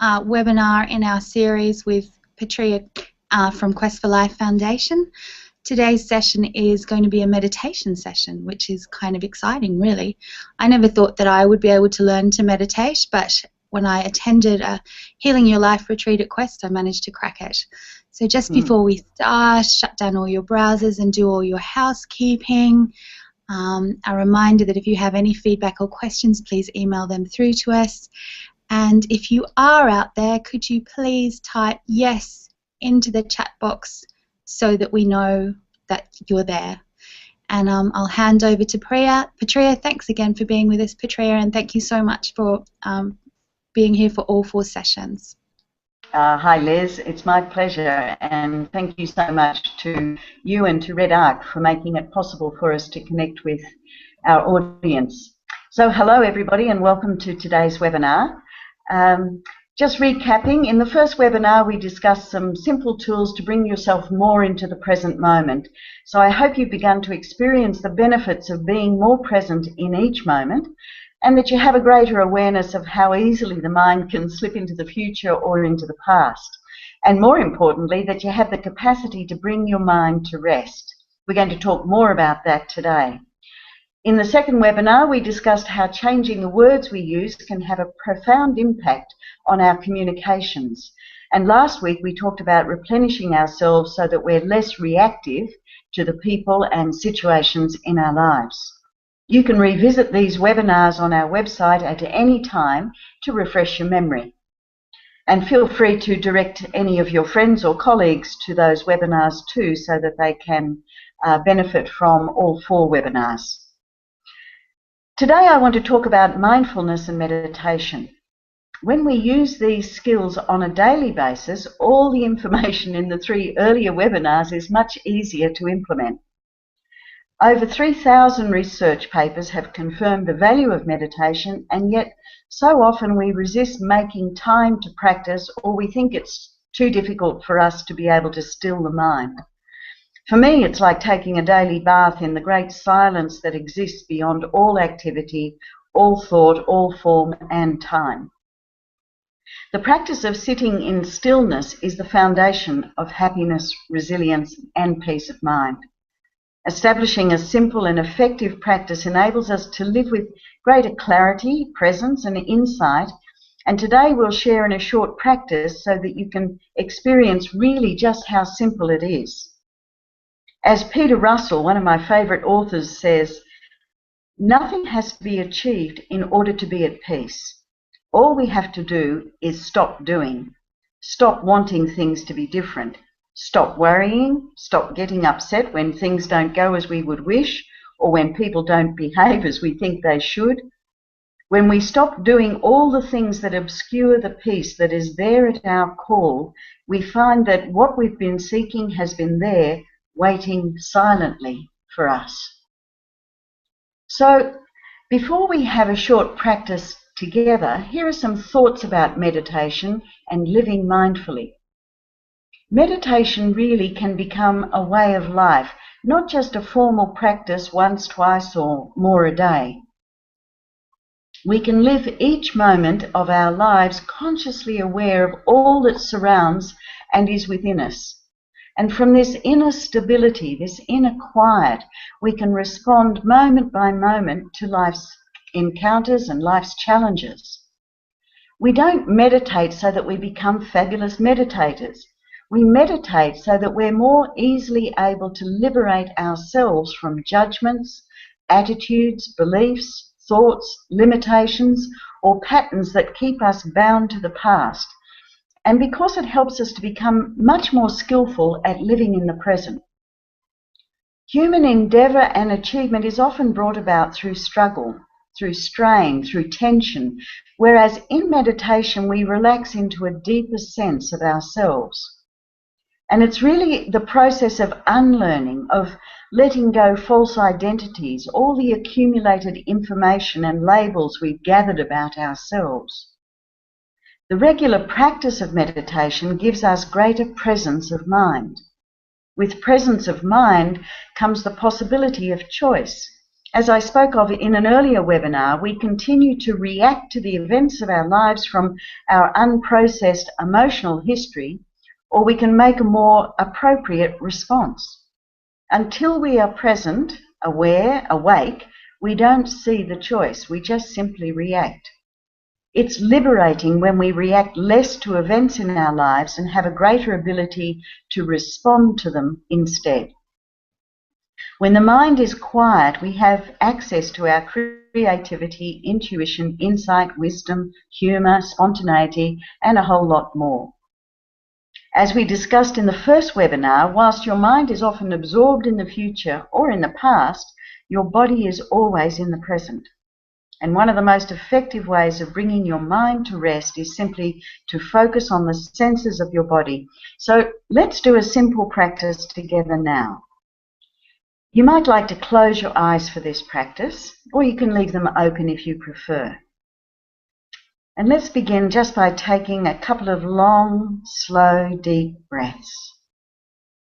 webinar in our series with Patria from Quest for Life Foundation. Today's session is going to be a meditation session, which is kind of exciting, really. I never thought that I would be able to learn to meditate, but when I attended a Healing Your Life retreat at Quest, I managed to crack it. So just before we start, shut down all your browsers and do all your housekeeping. A reminder that if you have any feedback or questions, please email them through to us. And if you are out there, could you please type yes into the chat box so that we know that you're there. And I'll hand over to Patria. Thanks again for being with us, Patria, and thank you so much for being here for all 4 sessions. Hi Liz, it's my pleasure, and thank you so much to you and to Red Arc for making it possible for us to connect with our audience. So hello everybody and welcome to today's webinar. Just recapping, in the first webinar we discussed some simple tools to bring yourself more into the present moment. So I hope you've begun to experience the benefits of being more present in each moment, and that you have a greater awareness of how easily the mind can slip into the future or into the past. And more importantly, that you have the capacity to bring your mind to rest. We're going to talk more about that today. In the second webinar, we discussed how changing the words we use can have a profound impact on our communications. And last week, we talked about replenishing ourselves so that we're less reactive to the people and situations in our lives. You can revisit these webinars on our website at any time to refresh your memory. And feel free to direct any of your friends or colleagues to those webinars too, so that they can benefit from all 4 webinars. Today I want to talk about mindfulness and meditation. When we use these skills on a daily basis, all the information in the 3 earlier webinars is much easier to implement. Over 3,000 research papers have confirmed the value of meditation, and yet so often we resist making time to practice, or we think it's too difficult for us to be able to still the mind. For me, it's like taking a daily bath in the great silence that exists beyond all activity, all thought, all form and time. The practice of sitting in stillness is the foundation of happiness, resilience and peace of mind. Establishing a simple and effective practice enables us to live with greater clarity, presence and insight, and today we'll share in a short practice so that you can experience really just how simple it is. As Peter Russell, one of my favourite authors, says, nothing has to be achieved in order to be at peace. All we have to do is stop doing, stop wanting things to be different, stop worrying, stop getting upset when things don't go as we would wish or when people don't behave as we think they should. When we stop doing all the things that obscure the peace that is there at our call, we find that what we've been seeking has been there, waiting silently for us. So, before we have a short practice together, here are some thoughts about meditation and living mindfully. Meditation really can become a way of life, not just a formal practice once, twice or more a day. We can live each moment of our lives consciously aware of all that surrounds and is within us. And from this inner stability, this inner quiet, we can respond moment by moment to life's encounters and life's challenges. We don't meditate so that we become fabulous meditators. We meditate so that we're more easily able to liberate ourselves from judgments, attitudes, beliefs, thoughts, limitations, or patterns that keep us bound to the past. And because it helps us to become much more skillful at living in the present. Human endeavour and achievement is often brought about through struggle, through strain, through tension, whereas in meditation we relax into a deeper sense of ourselves. And it's really the process of unlearning, of letting go false identities, all the accumulated information and labels we've gathered about ourselves. The regular practice of meditation gives us greater presence of mind. With presence of mind comes the possibility of choice, As I spoke of in an earlier webinar, we continue to react to the events of our lives from our unprocessed emotional history, or we can make a more appropriate response. Until we are present, aware, awake, we don't see the choice. We just simply react. It's liberating when we react less to events in our lives and have a greater ability to respond to them instead. When the mind is quiet, we have access to our creativity, intuition, insight, wisdom, humour, spontaneity, and a whole lot more. As we discussed in the first webinar, whilst your mind is often absorbed in the future or in the past, your body is always in the present. And one of the most effective ways of bringing your mind to rest is simply to focus on the senses of your body. So let's do a simple practice together now. You might like to close your eyes for this practice, or you can leave them open if you prefer. And let's begin just by taking a couple of long, slow, deep breaths.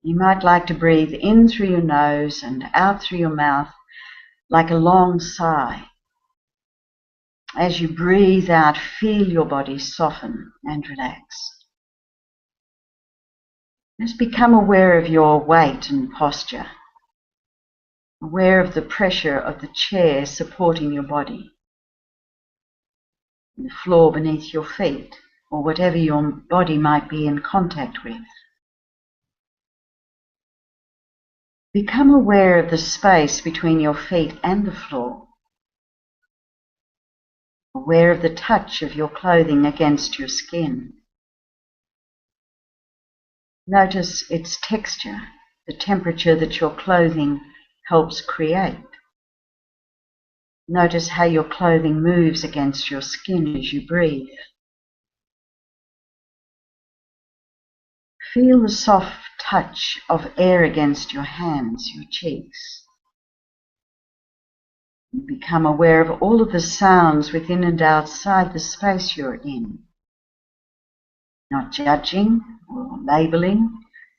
You might like to breathe in through your nose and out through your mouth like a long sigh. As you breathe out, feel your body soften and relax. Just become aware of your weight and posture, aware of the pressure of the chair supporting your body, the floor beneath your feet, or whatever your body might be in contact with. Become aware of the space between your feet and the floor. Aware of the touch of your clothing against your skin. Notice its texture, the temperature that your clothing helps create. Notice how your clothing moves against your skin as you breathe. Feel the soft touch of air against your hands, your cheeks. Become aware of all of the sounds within and outside the space you're in. Not judging or labeling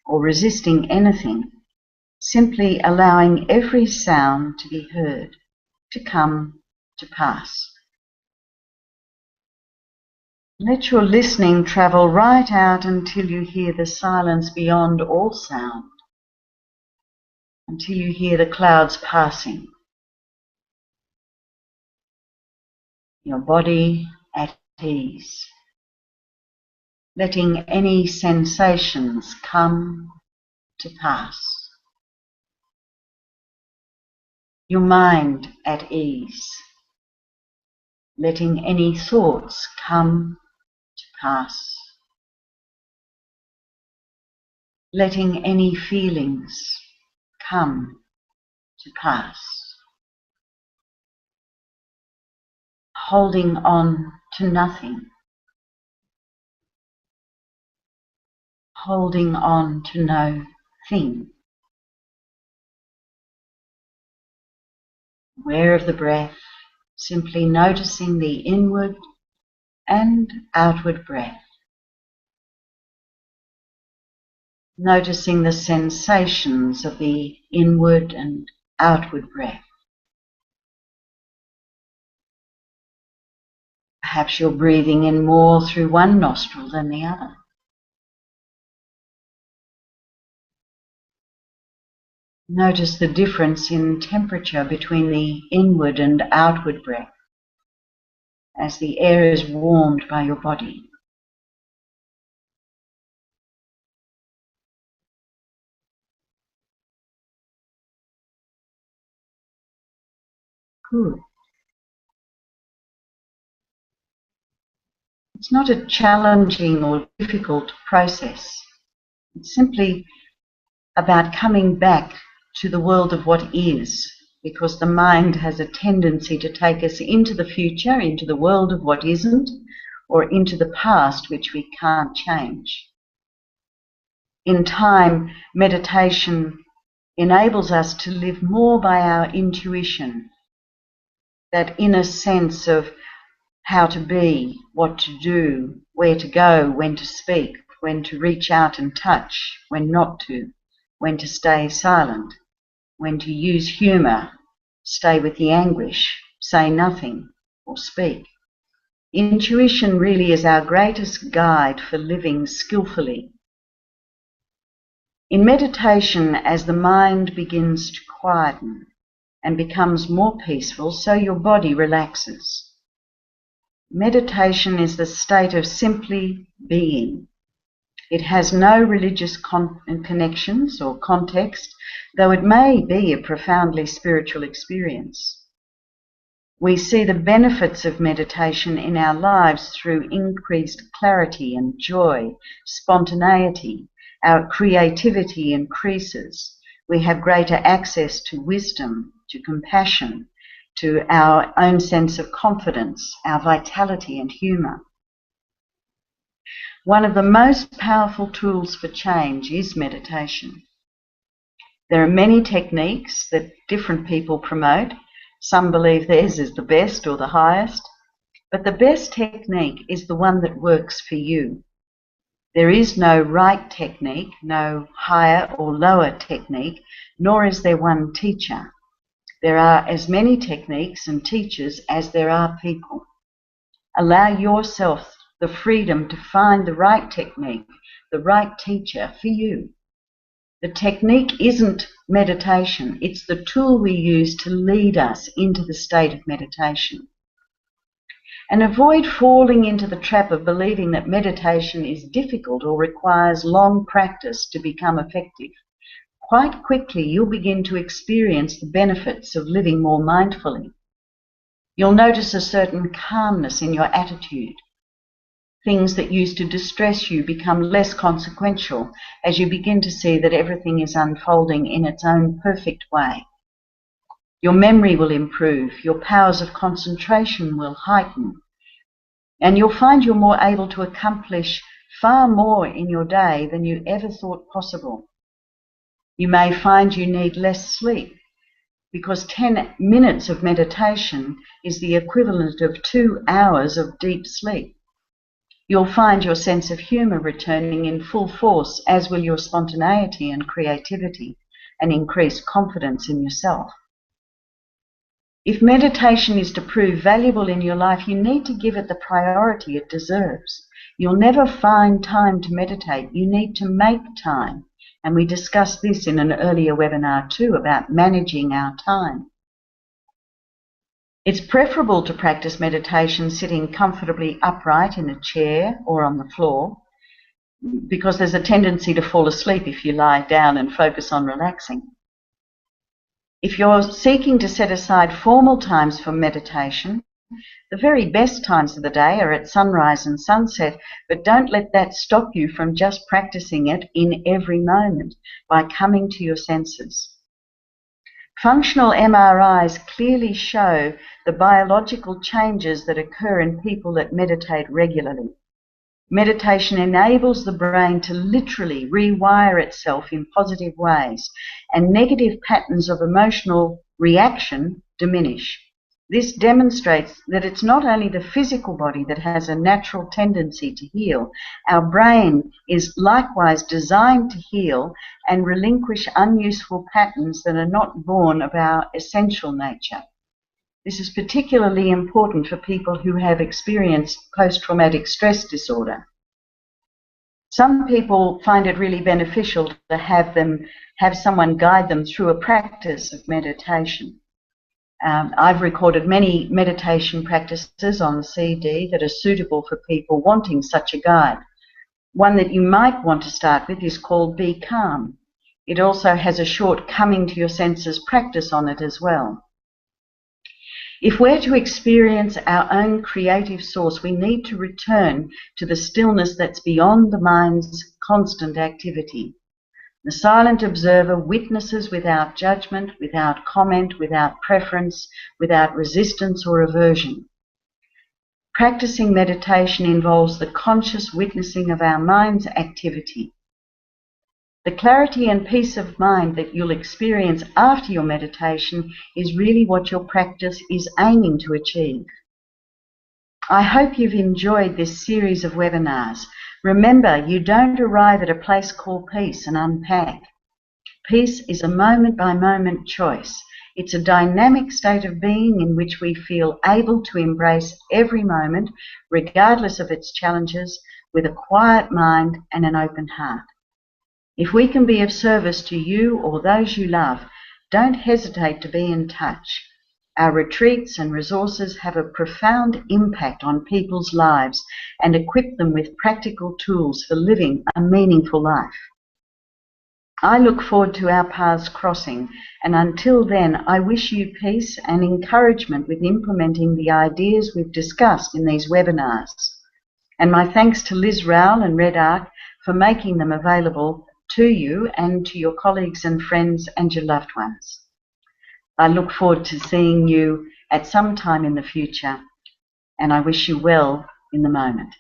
or resisting anything, simply allowing every sound to be heard, to come, to pass. Let your listening travel right out until you hear the silence beyond all sound, until you hear the clouds passing. Your body at ease, letting any sensations come to pass. Your mind at ease, letting any thoughts come to pass. Letting any feelings come to pass. Holding on to nothing. Holding on to no thing. Aware of the breath, simply noticing the inward and outward breath. Noticing the sensations of the inward and outward breath. Perhaps you're breathing in more through one nostril than the other. Notice the difference in temperature between the inward and outward breath as the air is warmed by your body. Good. It's not a challenging or difficult process. It's simply about coming back to the world of what is, because the mind has a tendency to take us into the future, into the world of what isn't, or into the past which we can't change. In time, meditation enables us to live more by our intuition, that inner sense of how to be, what to do, where to go, when to speak, when to reach out and touch, when not to, when to stay silent, when to use humour, stay with the anguish, say nothing, or speak. Intuition really is our greatest guide for living skillfully. In meditation, as the mind begins to quieten and becomes more peaceful, so your body relaxes. Meditation is the state of simply being. It has no religious connections or context, though it may be a profoundly spiritual experience. We see the benefits of meditation in our lives through increased clarity and joy, spontaneity. Our creativity increases. We have greater access to wisdom, to compassion, to our own sense of confidence, our vitality and humour. One of the most powerful tools for change is meditation. There are many techniques that different people promote. Some believe theirs is the best or the highest, but the best technique is the one that works for you. There is no right technique, no higher or lower technique, nor is there one teacher. There are as many techniques and teachers as there are people. Allow yourself the freedom to find the right technique, the right teacher for you. The technique isn't meditation, it's the tool we use to lead us into the state of meditation. And avoid falling into the trap of believing that meditation is difficult or requires long practice to become effective. Quite quickly, you'll begin to experience the benefits of living more mindfully. You'll notice a certain calmness in your attitude. Things that used to distress you become less consequential as you begin to see that everything is unfolding in its own perfect way. Your memory will improve, your powers of concentration will heighten, and you'll find you're more able to accomplish far more in your day than you ever thought possible. You may find you need less sleep, because 10 minutes of meditation is the equivalent of 2 hours of deep sleep. You'll find your sense of humour returning in full force, as will your spontaneity and creativity, and increased confidence in yourself. If meditation is to prove valuable in your life, you need to give it the priority it deserves. You'll never find time to meditate. You need to make time. And we discussed this in an earlier webinar too, about managing our time. It's preferable to practice meditation sitting comfortably upright in a chair or on the floor, because there's a tendency to fall asleep if you lie down and focus on relaxing. If you're seeking to set aside formal times for meditation, the very best times of the day are at sunrise and sunset, but don't let that stop you from just practicing it in every moment by coming to your senses. Functional MRIs clearly show the biological changes that occur in people that meditate regularly. Meditation enables the brain to literally rewire itself in positive ways, and negative patterns of emotional reaction diminish. This demonstrates that it's not only the physical body that has a natural tendency to heal. Our brain is likewise designed to heal and relinquish unuseful patterns that are not born of our essential nature. This is particularly important for people who have experienced post-traumatic stress disorder. Some people find it really beneficial to have someone guide them through a practice of meditation. I've recorded many meditation practices on CD that are suitable for people wanting such a guide. One that you might want to start with is called Be Calm. It also has a short coming to your senses practice on it as well. If we're to experience our own creative source, we need to return to the stillness that's beyond the mind's constant activity. The silent observer witnesses without judgment, without comment, without preference, without resistance or aversion. Practicing meditation involves the conscious witnessing of our mind's activity. The clarity and peace of mind that you'll experience after your meditation is really what your practice is aiming to achieve. I hope you've enjoyed this series of webinars. Remember, you don't arrive at a place called peace and unpack. Peace is a moment-by-moment choice. It's a dynamic state of being in which we feel able to embrace every moment, regardless of its challenges, with a quiet mind and an open heart. If we can be of service to you or those you love, don't hesitate to be in touch. Our retreats and resources have a profound impact on people's lives and equip them with practical tools for living a meaningful life. I look forward to our paths crossing, and until then, I wish you peace and encouragement with implementing the ideas we've discussed in these webinars. And my thanks to Liz Rowell and Red Arc for making them available to you and to your colleagues and friends and your loved ones. I look forward to seeing you at some time in the future, and I wish you well in the moment.